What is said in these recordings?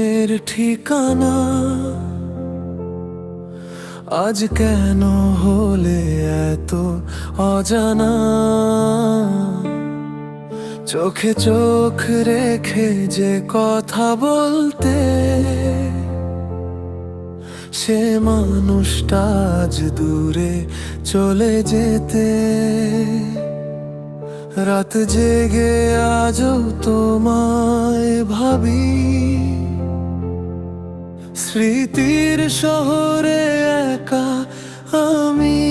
মনের ঠিকানা আজ কেন হলে এত অজানা? চোখে চোখ রেখে যে কথা বলতে, সে মানুষটা আজ দূরে চলে যেতে। রাত জেগে আজও তোমায় ভাবি, স্মৃতির শহরে একা আমি।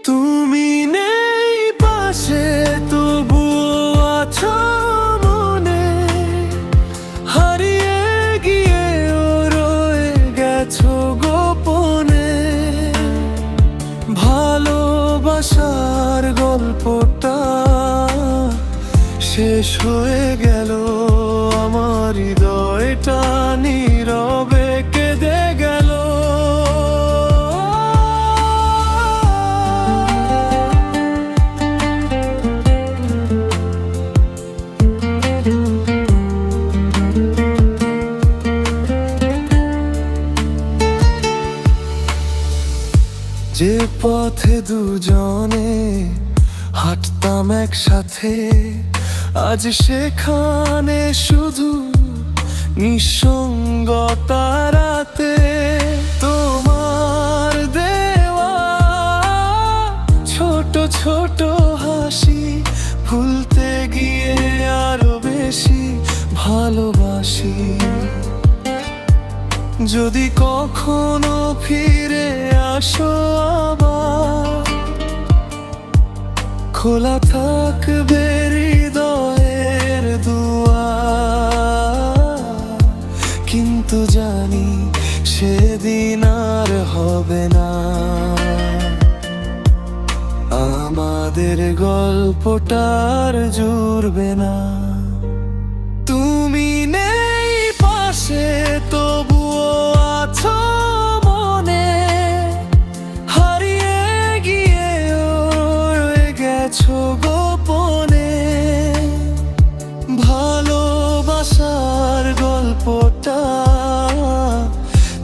তুমি নেই পাশে, তবুও আছো মনে। হারিয়ে গিয়েও রয়ে গেছো গোপনে। ভালোবাসার গল্পটা শেষ হয়ে গেল, আমার হৃদয়টা নীরবে কেঁদে গেল। যে পথে দুজনে হাঁটতাম একসাথে, আজ সেখানে শুধু নিঃসঙ্গতা রাতে। তোমার দেওয়া ছোট ছোট হাসি ভুলতে গিয়ে আরো বেশি ভালোবাসি। যদি কখনো ফিরে আসো আবার, খোলা থাকবে হৃদয়ের দুয়ার। কিন্তু জানি সেদিন আর হবে না, আমাদের গল্পটার জুড়বে না। তুমি নেই পাশে, তবুও আছো মনে। হারিয়ে গিয়েও রয়ে গেছো গোপনে। ভালোবাসার গল্পটা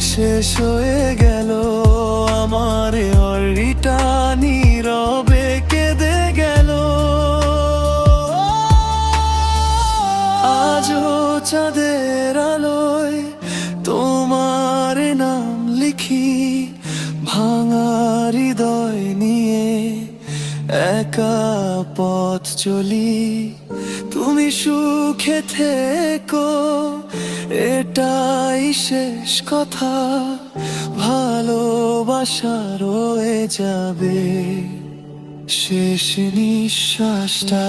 শেষ হয়ে গেল, আমার হৃদয়টা নীরবে কেঁদে গেল। আজও চাঁদের আলোয় তোমার নাম লিখি, ভাঙা হৃদয় নিয়ে একা পথ চলি। তুমি সুখে থেকো, এটাই শেষ কথা। ভালোবাসা রয়ে যাবে শেষ নিঃশ্বাসটা।